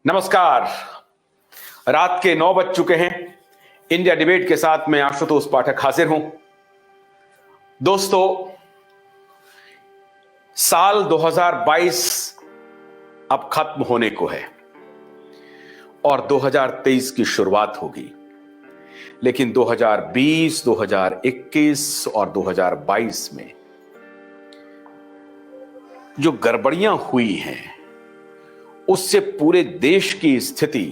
नमस्कार। रात के 9 बज चुके हैं। इंडिया डिबेट के साथ मैं आशुतोष पाठक हाजिर हूं। दोस्तों, साल 2022 अब खत्म होने को है और 2023 की शुरुआत होगी। लेकिन 2020, 2021 और 2022 में जो गड़बड़ियां हुई हैं उससे पूरे देश की स्थिति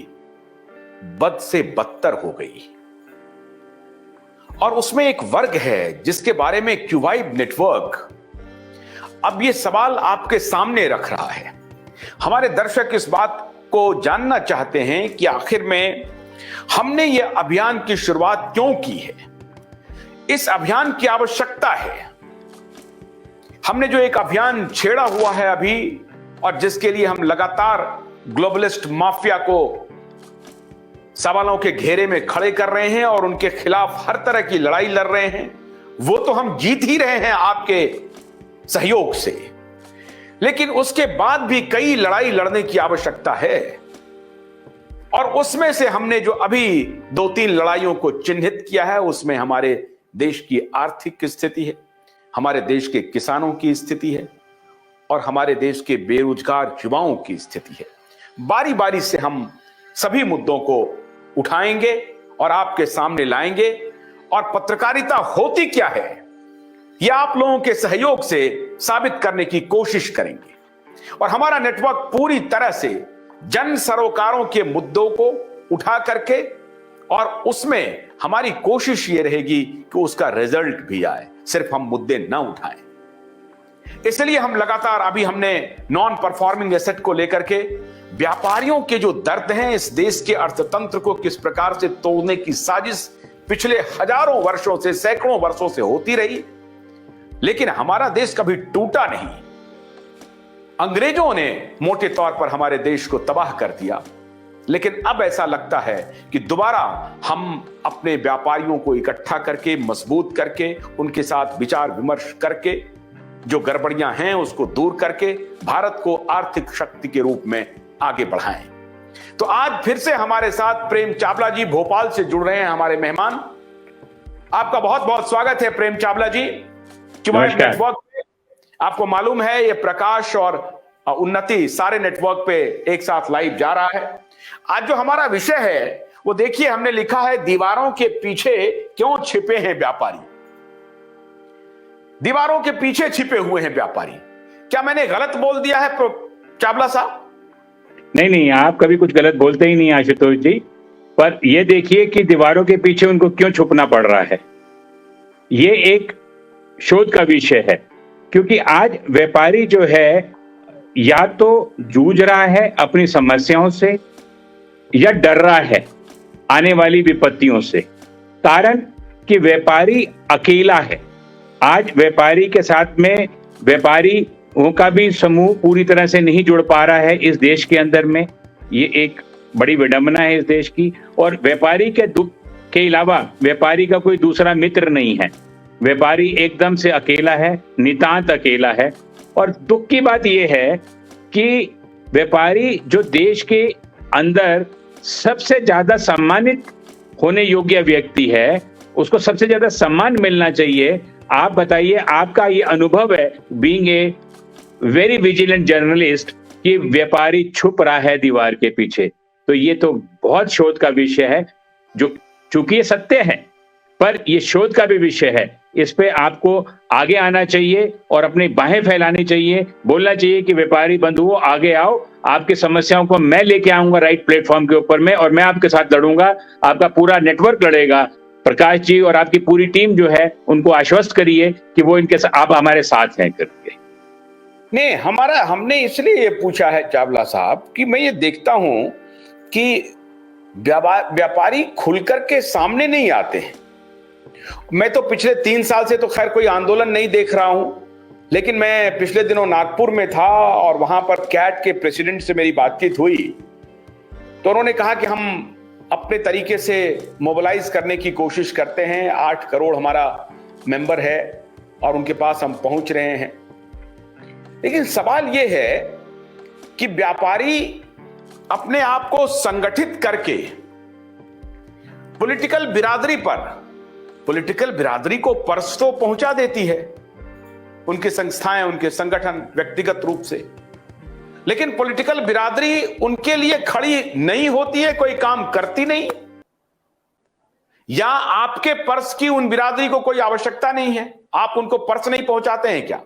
बद से बदतर हो गई। और उसमें एक वर्ग है जिसके बारे में क्यूवाइब नेटवर्क अब यह सवाल आपके सामने रख रहा है। हमारे दर्शक इस बात को जानना चाहते हैं कि आखिर में हमने यह अभियान की शुरुआत क्यों की है, इस अभियान की आवश्यकता है। हमने जो एक अभियान छेड़ा हुआ है अभी, और जिसके लिए हम लगातार ग्लोबलिस्ट माफिया को सवालों के घेरे में खड़े कर रहे हैं और उनके खिलाफ हर तरह की लड़ाई लड़ रहे हैं, वो तो हम जीत ही रहे हैं आपके सहयोग से। लेकिन उसके बाद भी कई लड़ाई लड़ने की आवश्यकता है, और उसमें से हमने जो अभी 2-3 लड़ाइयों को चिन्हित किया है, उसमें हमारे देश की आर्थिक स्थिति है, हमारे देश के किसानों की स्थिति है और हमारे देश के बेरोजगार युवाओं की स्थिति है। बारी बारी से हम सभी मुद्दों को उठाएंगे और आपके सामने लाएंगे। और पत्रकारिता होती क्या है, यह आप लोगों के सहयोग से साबित करने की कोशिश करेंगे। और हमारा नेटवर्क पूरी तरह से जन सरोकारों के मुद्दों को उठा करके, और उसमें हमारी कोशिश यह रहेगी कि उसका रिजल्ट भी आए, सिर्फ हम मुद्दे ना उठाएं। इसलिए हम लगातार अभी हमने नॉन परफॉर्मिंग एसेट को लेकर के व्यापारियों के जो दर्द हैं, इस देश के अर्थतंत्र को किस प्रकार से तोड़ने की साजिश पिछले हजारों वर्षों से, सैकड़ों वर्षों से होती रही, लेकिन हमारा देश कभी टूटा नहीं। अंग्रेजों ने मोटे तौर पर हमारे देश को तबाह कर दिया, लेकिन अब ऐसा लगता है कि दोबारा हम अपने व्यापारियों को इकट्ठा करके, मजबूत करके, उनके साथ विचार विमर्श करके, जो गड़बड़ियां हैं उसको दूर करके भारत को आर्थिक शक्ति के रूप में आगे बढ़ाएं। तो आज फिर से हमारे साथ प्रेम चावला जी भोपाल से जुड़ रहे हैं, हमारे मेहमान। आपका बहुत बहुत स्वागत है प्रेम चावला जी क्यूवाइब नेटवर्क पे। आपको मालूम है ये प्रकाश और उन्नति सारे नेटवर्क पे एक साथ लाइव जा रहा है। आज जो हमारा विषय है वो देखिए, हमने लिखा है दीवारों के पीछे क्यों छिपे हैं व्यापारी। दीवारों के पीछे छिपे हुए हैं व्यापारी। क्या मैंने गलत बोल दिया है चावला साहब? नहीं, आप कभी कुछ गलत बोलते ही नहीं आशुतोष जी। पर यह देखिए कि दीवारों के पीछे उनको क्यों छुपना पड़ रहा है। ये एक शोध का विषय है, क्योंकि आज व्यापारी जो है या तो जूझ रहा है अपनी समस्याओं से या डर रहा है आने वाली विपत्तियों से। कारण कि व्यापारी अकेला है। आज व्यापारी के साथ में व्यापारियों का भी समूह पूरी तरह से नहीं जुड़ पा रहा है इस देश के अंदर में। ये एक बड़ी विडंबना है इस देश की। और व्यापारी के दुख के अलावा व्यापारी का कोई दूसरा मित्र नहीं है। व्यापारी एकदम से अकेला है, नितांत अकेला है। और दुख की बात यह है कि व्यापारी जो देश के अंदर सबसे ज्यादा सम्मानित होने योग्य व्यक्ति है, उसको सबसे ज्यादा सम्मान मिलना चाहिए। आप बताइए, आपका ये अनुभव है being a very vigilant journalist कि व्यापारी छुप रहा है दीवार के पीछे। तो ये तो बहुत शोध का विषय है, जो चूंकि ये सत्य है पर ये शोध का भी विषय है। इस पे आपको आगे आना चाहिए और अपनी बाहें फैलानी चाहिए, बोलना चाहिए कि व्यापारी बंधुओं आगे आओ, आपकी समस्याओं को मैं लेके आऊंगा राइट प्लेटफॉर्म के ऊपर में, और मैं आपके साथ लड़ूंगा। आपका पूरा नेटवर्क लड़ेगा। प्रकाश जी और आपकी पूरी टीम जो है उनको आश्वस्त करिए कि वो इनके साथ, आप हमारे साथ हैं करके। नहीं, हमने इसलिए ये पूछा है चावला साहब कि मैं ये देखता हूं कि व्यापारी खुलकर के सामने नहीं आते हैं। मैं तो पिछले 3 साल से तो खैर कोई आंदोलन नहीं देख रहा हूं, लेकिन मैं पिछले दिनों नागपुर में था और वहां पर कैट के प्रेसिडेंट से मेरी बातचीत हुई, तो उन्होंने कहा कि हम अपने तरीके से मोबिलाइज करने की कोशिश करते हैं। 8 करोड़ हमारा मेंबर है और उनके पास हम पहुंच रहे हैं। लेकिन सवाल यह है कि व्यापारी अपने आप को संगठित करके पॉलिटिकल बिरादरी को पर्स तो पहुंचा देती है, उनकी संस्थाएं, उनके संगठन व्यक्तिगत रूप से, लेकिन पॉलिटिकल बिरादरी उनके लिए खड़ी नहीं होती है, कोई काम करती नहीं, या आपके पर्स की उन बिरादरी को कोई आवश्यकता नहीं है, आप उनको पर्स नहीं पहुंचाते हैं क्या?